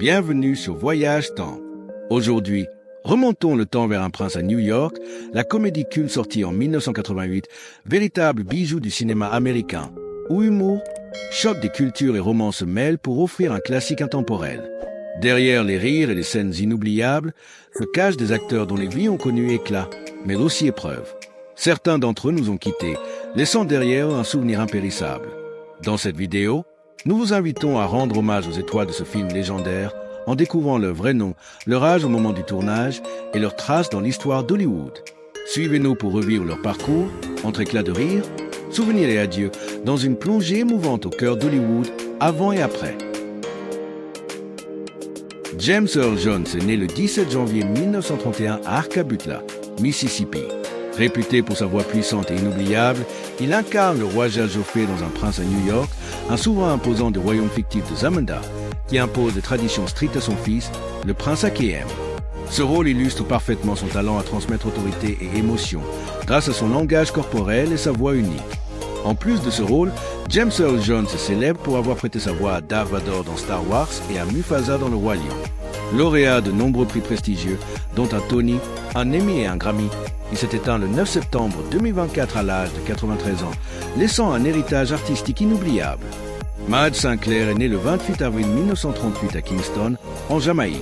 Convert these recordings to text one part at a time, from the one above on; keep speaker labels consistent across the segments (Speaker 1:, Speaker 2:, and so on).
Speaker 1: Bienvenue sur Voyage Temps. Aujourd'hui, remontons le temps vers Un prince à New York, la comédie culte sortie en 1988, véritable bijou du cinéma américain, où humour, choc des cultures et romans se mêlent pour offrir un classique intemporel. Derrière les rires et les scènes inoubliables, se cachent des acteurs dont les vies ont connu éclat, mais aussi épreuve. Certains d'entre eux nous ont quittés, laissant derrière eux un souvenir impérissable. Dans cette vidéo, nous vous invitons à rendre hommage aux étoiles de ce film légendaire en découvrant leur vrai nom, leur âge au moment du tournage et leurs traces dans l'histoire d'Hollywood. Suivez-nous pour revivre leur parcours, entre éclats de rire, souvenirs et adieux, dans une plongée émouvante au cœur d'Hollywood, avant et après. James Earl Jones est né le 17 janvier 1931 à Arcabutla, Mississippi. Réputé pour sa voix puissante et inoubliable, il incarne le roi Jafé dans Un prince à New York, un souverain imposant du royaume fictif de Zamunda, qui impose des traditions strictes à son fils, le prince Akeem. Ce rôle illustre parfaitement son talent à transmettre autorité et émotion, grâce à son langage corporel et sa voix unique. En plus de ce rôle, James Earl Jones est célèbre pour avoir prêté sa voix à Darth Vader dans Star Wars et à Mufasa dans Le Roi Lion. Lauréat de nombreux prix prestigieux, dont un Tony, un Emmy et un Grammy, il s'est éteint le 9 septembre 2024 à l'âge de 93 ans, laissant un héritage artistique inoubliable. Madge Sinclair est née le 28 avril 1938 à Kingston, en Jamaïque.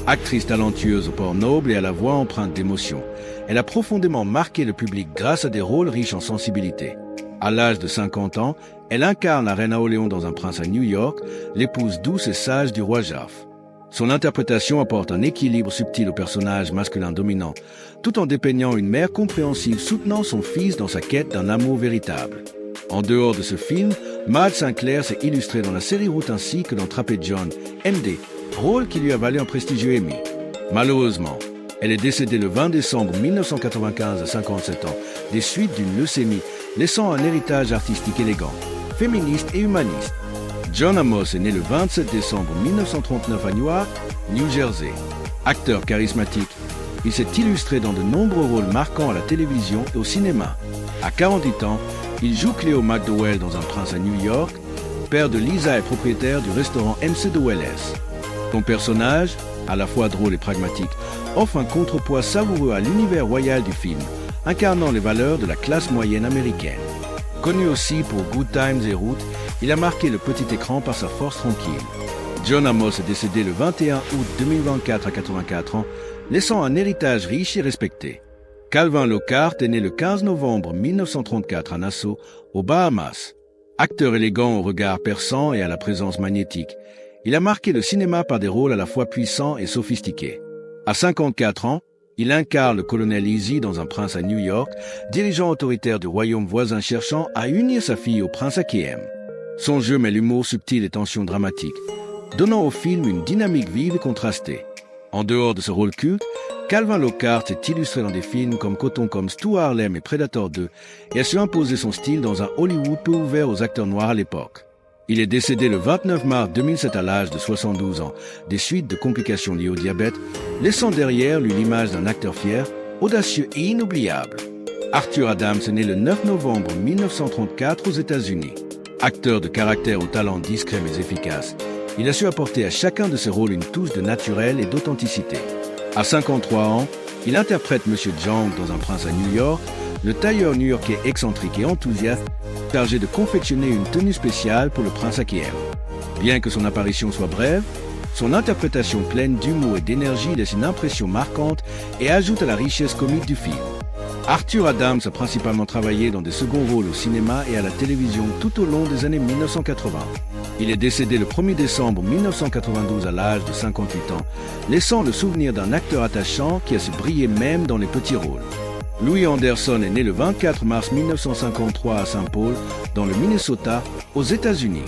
Speaker 1: Actrice talentueuse au port noble et à la voix empreinte d'émotion, elle a profondément marqué le public grâce à des rôles riches en sensibilité. À l'âge de 50 ans, elle incarne la reine Napoléon dans Un prince à New York, l'épouse douce et sage du roi Jaf. Son interprétation apporte un équilibre subtil au personnage masculin dominant, tout en dépeignant une mère compréhensive soutenant son fils dans sa quête d'un amour véritable. En dehors de ce film, Madge Sinclair s'est illustrée dans la série Route ainsi que dans Trappé John, MD, rôle qui lui a valu un prestigieux Emmy. Malheureusement, elle est décédée le 20 décembre 1995 à 57 ans, des suites d'une leucémie, laissant un héritage artistique élégant, féministe et humaniste. John Amos est né le 27 décembre 1939 à Newark, New Jersey. Acteur charismatique, il s'est illustré dans de nombreux rôles marquants à la télévision et au cinéma. À 48 ans, il joue Cléo McDowell dans Un prince à New York, père de Lisa et propriétaire du restaurant MC de Welles. Son personnage, à la fois drôle et pragmatique, offre un contrepoids savoureux à l'univers royal du film, incarnant les valeurs de la classe moyenne américaine. Connu aussi pour Good Times et Route, il a marqué le petit écran par sa force tranquille. John Amos est décédé le 21 août 2024 à 84 ans, laissant un héritage riche et respecté. Calvin Lockhart est né le 15 novembre 1934 à Nassau, aux Bahamas. Acteur élégant au regard perçant et à la présence magnétique, il a marqué le cinéma par des rôles à la fois puissants et sophistiqués. À 54 ans, il incarne le colonel Easy dans Un prince à New York, dirigeant autoritaire du royaume voisin cherchant à unir sa fille au prince Akeem. Son jeu mêle humour subtil et tension dramatique, donnant au film une dynamique vive et contrastée. En dehors de ce rôle culte, Calvin Lockhart s'est illustré dans des films comme Cotton comme Stu Harlem et Predator 2 et a su imposer son style dans un Hollywood peu ouvert aux acteurs noirs à l'époque. Il est décédé le 29 mars 2007 à l'âge de 72 ans, des suites de complications liées au diabète, laissant derrière lui l'image d'un acteur fier, audacieux et inoubliable. Arthur Adams est né le 9 novembre 1934 aux États-Unis. Acteur de caractère au talent discret mais efficace, il a su apporter à chacun de ses rôles une touche de naturel et d'authenticité. À 53 ans, il interprète Monsieur Jang dans Un prince à New York, le tailleur new-yorkais excentrique et enthousiaste, chargé de confectionner une tenue spéciale pour le prince Akeem. Bien que son apparition soit brève, son interprétation pleine d'humour et d'énergie laisse une impression marquante et ajoute à la richesse comique du film. Arthur Adams a principalement travaillé dans des seconds rôles au cinéma et à la télévision tout au long des années 1980. Il est décédé le 1er décembre 1992 à l'âge de 58 ans, laissant le souvenir d'un acteur attachant qui a su briller même dans les petits rôles. Louis Anderson est né le 24 mars 1953 à Saint Paul, dans le Minnesota, aux États-Unis.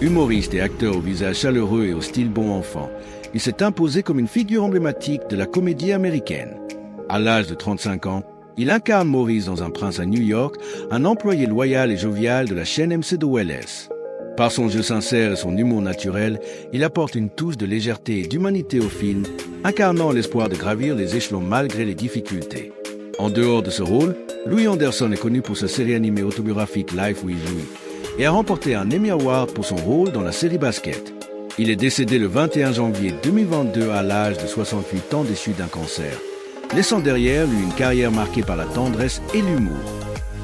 Speaker 1: Humoriste et acteur au visage chaleureux et au style bon enfant, il s'est imposé comme une figure emblématique de la comédie américaine. À l'âge de 35 ans, il incarne Maurice dans Un prince à New York, un employé loyal et jovial de la chaîne MC de Welles. Par son jeu sincère et son humour naturel, il apporte une touche de légèreté et d'humanité au film, incarnant l'espoir de gravir les échelons malgré les difficultés. En dehors de ce rôle, Louis Anderson est connu pour sa série animée autobiographique Life with Louis et a remporté un Emmy Award pour son rôle dans la série Basket. Il est décédé le 21 janvier 2022 à l'âge de 68 ans des suites d'un cancer, laissant derrière lui une carrière marquée par la tendresse et l'humour.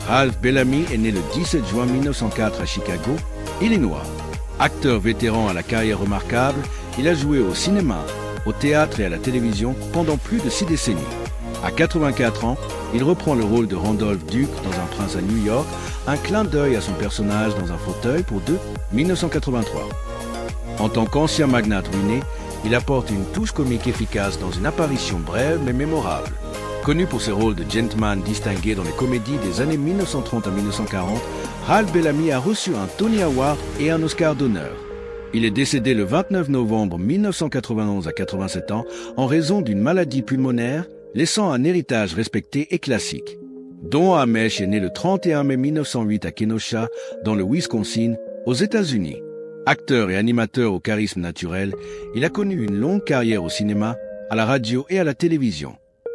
Speaker 1: Ralph Bellamy est né le 17 juin 1904 à Chicago, Illinois. Acteur vétéran à la carrière remarquable, il a joué au cinéma, au théâtre et à la télévision pendant plus de 6 décennies. À 84 ans, il reprend le rôle de Randolph Duke dans Un prince à New York, un clin d'œil à son personnage dans un fauteuil pour deux, 1983. En tant qu'ancien magnate ruiné, il apporte une touche comique efficace dans une apparition brève mais mémorable. Connu pour ses rôles de gentleman distingué dans les comédies des années 1930 à 1940, Ralph Bellamy a reçu un Tony Award et un Oscar d'honneur. Il est décédé le 29 novembre 1991 à 87 ans en raison d'une maladie pulmonaire, laissant un héritage respecté et classique. Don Ameche est né le 31 mai 1908 à Kenosha, dans le Wisconsin, aux États-Unis. Acteur et animateur au charisme naturel, il a connu une longue carrière au cinéma, à la radio et à la télévision.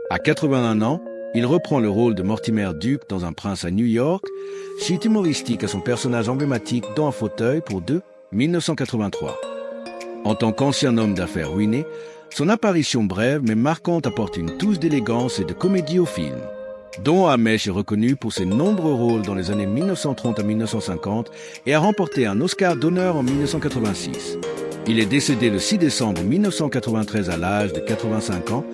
Speaker 1: À 81 ans, il reprend le rôle de Mortimer Duke dans Un prince à New York, suite humoristique à son personnage emblématique dans Un fauteuil pour deux, 1983. En tant qu'ancien homme d'affaires ruiné, son apparition brève mais marquante apporte une touche d'élégance et de comédie au film. Don Ameche est reconnu pour ses nombreux rôles dans les années 1930 à 1950 et a remporté un Oscar d'honneur en 1986. Il est décédé le 6 décembre 1993 à l'âge de 85 ans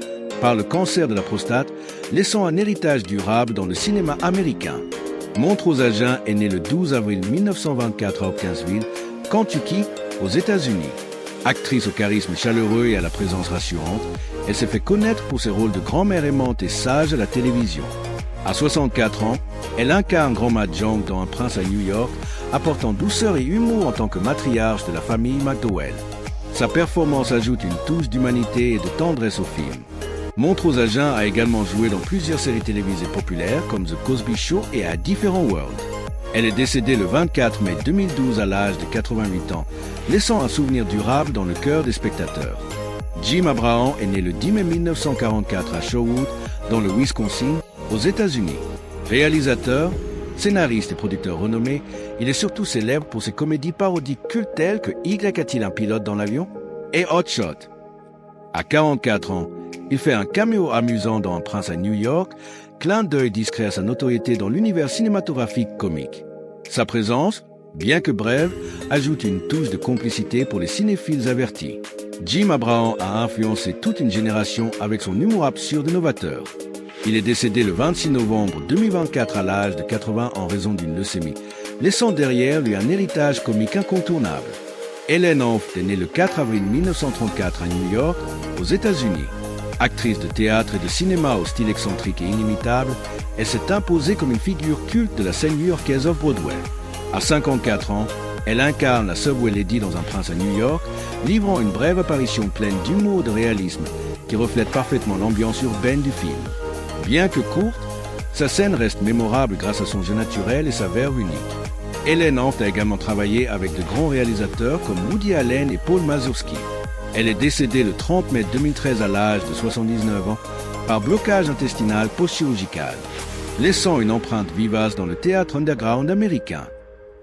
Speaker 1: par le cancer de la prostate, laissant un héritage durable dans le cinéma américain. Montrose à Jeun est né le 12 avril 1924 à Hopkinsville, Kentucky, aux États-Unis. Actrice au charisme chaleureux et à la présence rassurante, elle s'est fait connaître pour ses rôles de grand-mère aimante et sage à la télévision. À 64 ans, elle incarne Grandma Jong dans Un prince à New York, apportant douceur et humour en tant que matriarche de la famille McDowell. Sa performance ajoute une touche d'humanité et de tendresse au film. Montrose à Jeun a également joué dans plusieurs séries télévisées populaires comme The Cosby Show et à Different World. Elle est décédée le 24 mai 2012 à l'âge de 88 ans, laissant un souvenir durable dans le cœur des spectateurs. Jim Abraham est né le 10 mai 1944 à Shorewood, dans le Wisconsin, aux États-Unis. Réalisateur, scénariste et producteur renommé, il est surtout célèbre pour ses comédies parodiques cultes telles que Y a-t-il un pilote dans l'avion et Hot Shot. À 44 ans, il fait un caméo amusant dans Un prince à New York, clin d'œil discret à sa notoriété dans l'univers cinématographique comique. Sa présence, bien que brève, ajoute une touche de complicité pour les cinéphiles avertis. Jim Abraham a influencé toute une génération avec son humour absurde et novateur. Il est décédé le 26 novembre 2024 à l'âge de 80 en raison d'une leucémie, laissant derrière lui un héritage comique incontournable. Helen Hanft est née le 4 avril 1934 à New York, aux États-Unis. Actrice de théâtre et de cinéma au style excentrique et inimitable, elle s'est imposée comme une figure culte de la scène new-yorkaise off-Broadway. À 54 ans, elle incarne la Subway Lady dans Un prince à New York, livrant une brève apparition pleine d'humour et de réalisme qui reflète parfaitement l'ambiance urbaine du film. Bien que courte, sa scène reste mémorable grâce à son jeu naturel et sa verve unique. Helen Hanft a également travaillé avec de grands réalisateurs comme Woody Allen et Paul Mazursky. Elle est décédée le 30 mai 2013 à l'âge de 79 ans par blocage intestinal post-chirurgical, laissant une empreinte vivace dans le théâtre underground américain.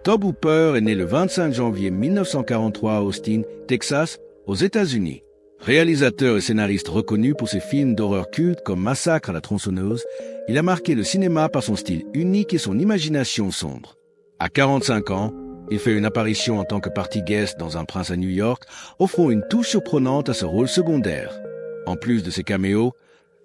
Speaker 1: Tobe Hooper est né le 25 janvier 1943 à Austin, Texas, aux États-Unis. Réalisateur et scénariste reconnu pour ses films d'horreur cultes comme Massacre à la tronçonneuse, il a marqué le cinéma par son style unique et son imagination sombre. À 45 ans, il fait une apparition en tant que party guest dans Un prince à New York, offrant une touche surprenante à ce rôle secondaire. En plus de ses caméos,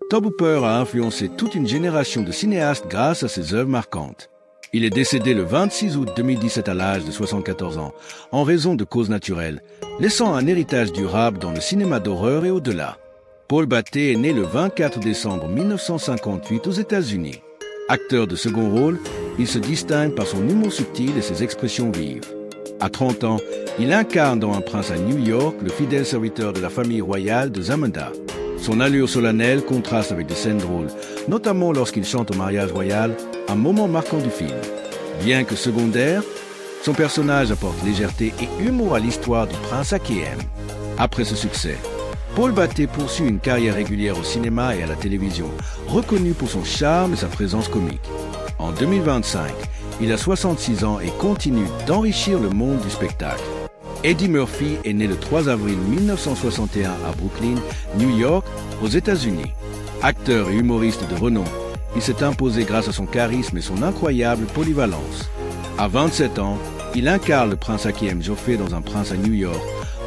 Speaker 1: Tobe Hooper a influencé toute une génération de cinéastes grâce à ses œuvres marquantes. Il est décédé le 26 août 2017 à l'âge de 74 ans, en raison de causes naturelles, laissant un héritage durable dans le cinéma d'horreur et au-delà. Paul Batté est né le 24 décembre 1958 aux États-Unis. Acteur de second rôle, il se distingue par son humour subtil et ses expressions vives. À 30 ans, il incarne dans Un prince à New York le fidèle serviteur de la famille royale de Zamunda. Son allure solennelle contraste avec des scènes drôles, notamment lorsqu'il chante au mariage royal, un moment marquant du film. Bien que secondaire, son personnage apporte légèreté et humour à l'histoire du prince Akéem. Après ce succès, Paul Batté poursuit une carrière régulière au cinéma et à la télévision, reconnu pour son charme et sa présence comique. En 2025, il a 66 ans et continue d'enrichir le monde du spectacle. Eddie Murphy est né le 3 avril 1961 à Brooklyn, New York, aux États-Unis. Acteur et humoriste de renom, il s'est imposé grâce à son charisme et son incroyable polyvalence. À 27 ans, il incarne le prince Hakeem Joffe dans Un prince à New York,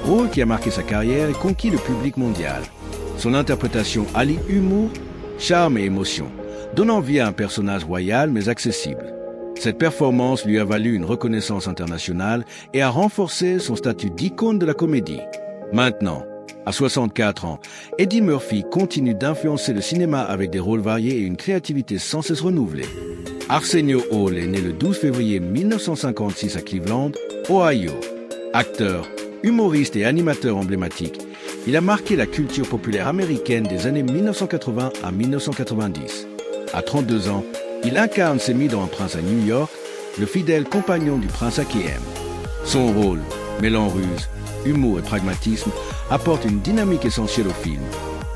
Speaker 1: rôle qui a marqué sa carrière et conquis le public mondial. Son interprétation allie humour, charme et émotion, donnant vie à un personnage royal mais accessible. Cette performance lui a valu une reconnaissance internationale et a renforcé son statut d'icône de la comédie. Maintenant, à 64 ans, Eddie Murphy continue d'influencer le cinéma avec des rôles variés et une créativité sans cesse renouvelée. Arsenio Hall est né le 12 février 1956 à Cleveland, Ohio. Acteur, humoriste et animateur emblématique, il a marqué la culture populaire américaine des années 1980 à 1990. À 32 ans, il incarne Semi dans Un prince à New York, le fidèle compagnon du prince Hakeem. Son rôle, mêlant ruse, humour et pragmatisme, apporte une dynamique essentielle au film,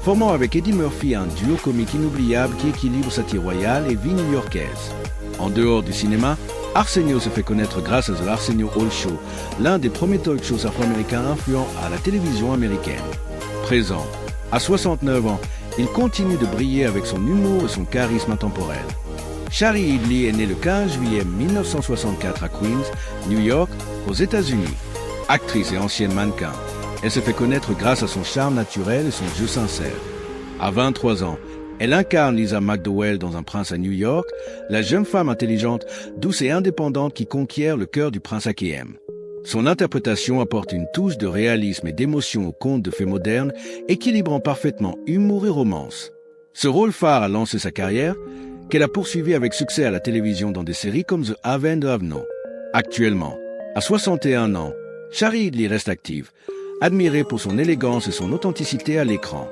Speaker 1: formant avec Eddie Murphy un duo comique inoubliable qui équilibre satire royale et vie new-yorkaise. En dehors du cinéma, Arsenio se fait connaître grâce à The Arsenio Hall Show, l'un des premiers talk shows afro-américains influents à la télévision américaine. Présent, à 69 ans, il continue de briller avec son humour et son charisme intemporel. Shari Headley est née le 15 juillet 1964 à Queens, New York, aux États-Unis. Actrice et ancienne mannequin, elle se fait connaître grâce à son charme naturel et son jeu sincère. À 23 ans, elle incarne Lisa McDowell dans Un prince à New York, la jeune femme intelligente, douce et indépendante qui conquiert le cœur du prince Hakeem. Son interprétation apporte une touche de réalisme et d'émotion au conte de fées modernes, équilibrant parfaitement humour et romance. Ce rôle phare a lancé sa carrière, qu'elle a poursuivi avec succès à la télévision dans des séries comme The Have and the Have No. Actuellement, à 61 ans, Shari Headley reste active, admirée pour son élégance et son authenticité à l'écran.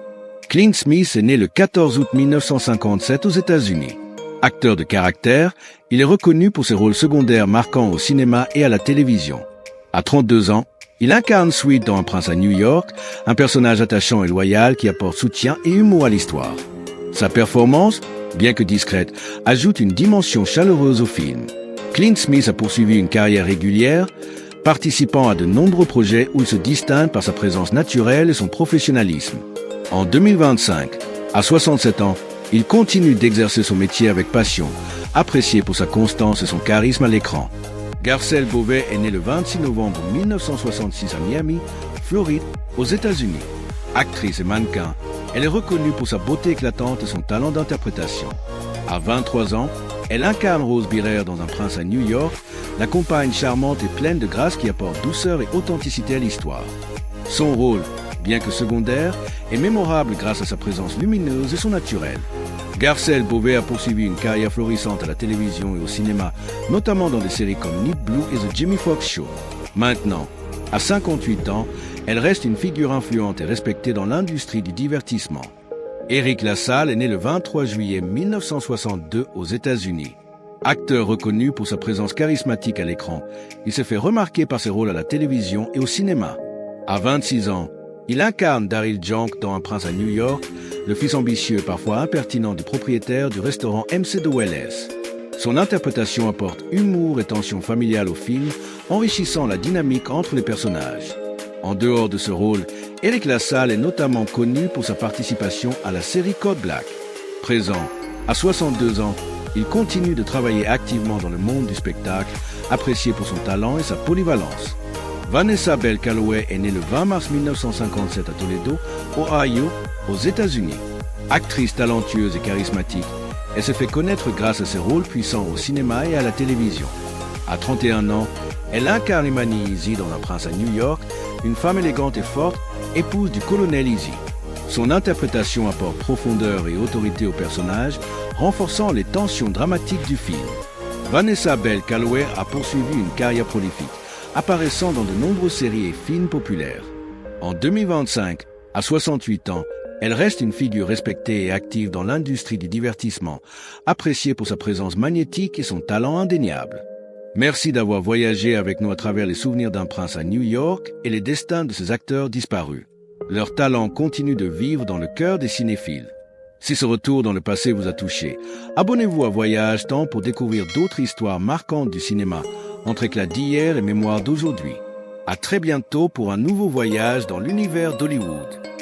Speaker 1: Clint Smith est né le 14 août 1957 aux États-Unis. Acteur de caractère, il est reconnu pour ses rôles secondaires marquants au cinéma et à la télévision. À 32 ans, il incarne Sweet dans Un prince à New York, un personnage attachant et loyal qui apporte soutien et humour à l'histoire. Sa performance, bien que discrète, ajoute une dimension chaleureuse au film. Clint Smith a poursuivi une carrière régulière, participant à de nombreux projets où il se distingue par sa présence naturelle et son professionnalisme. En 2025, à 67 ans, il continue d'exercer son métier avec passion, apprécié pour sa constance et son charisme à l'écran. Garcelle Beauvais est née le 26 novembre 1966 à Miami, Floride, aux États-Unis. Actrice et mannequin, elle est reconnue pour sa beauté éclatante et son talent d'interprétation. À 23 ans, elle incarne Rose Byrrher dans Un prince à New York, la compagne charmante et pleine de grâce qui apporte douceur et authenticité à l'histoire. Son rôle, bien que secondaire, est mémorable grâce à sa présence lumineuse et son naturel. Garcelle Beauvais a poursuivi une carrière florissante à la télévision et au cinéma, notamment dans des séries comme Nip Blue et The Jimmy Fox Show. Maintenant, à 58 ans, elle reste une figure influente et respectée dans l'industrie du divertissement. Eric LaSalle est né le 23 juillet 1962 aux États-Unis. Acteur reconnu pour sa présence charismatique à l'écran, il s'est fait remarquer par ses rôles à la télévision et au cinéma. À 26 ans, il incarne Daryl Junk dans Un prince à New York, le fils ambitieux et parfois impertinent du propriétaire du restaurant MC de Welles. Son interprétation apporte humour et tension familiale au film, enrichissant la dynamique entre les personnages. En dehors de ce rôle, Eric LaSalle est notamment connu pour sa participation à la série Code Black. Présent, à 62 ans, il continue de travailler activement dans le monde du spectacle, apprécié pour son talent et sa polyvalence. Vanessa Bell Calloway est née le 20 mars 1957 à Toledo, Ohio, aux États-Unis. Actrice talentueuse et charismatique, elle se fait connaître grâce à ses rôles puissants au cinéma et à la télévision. À 31 ans, elle incarne Imani Easy dans Un prince à New York, une femme élégante et forte, épouse du colonel Easy. Son interprétation apporte profondeur et autorité au personnage, renforçant les tensions dramatiques du film. Vanessa Bell Calloway a poursuivi une carrière prolifique, apparaissant dans de nombreuses séries et films populaires. En 2025, à 68 ans, elle reste une figure respectée et active dans l'industrie du divertissement, appréciée pour sa présence magnétique et son talent indéniable. Merci d'avoir voyagé avec nous à travers les souvenirs d'un prince à New York et les destins de ses acteurs disparus. Leur talent continue de vivre dans le cœur des cinéphiles. Si ce retour dans le passé vous a touché, abonnez-vous à Voyage Temps pour découvrir d'autres histoires marquantes du cinéma, entre éclats d'hier et mémoire d'aujourd'hui. À très bientôt pour un nouveau voyage dans l'univers d'Hollywood.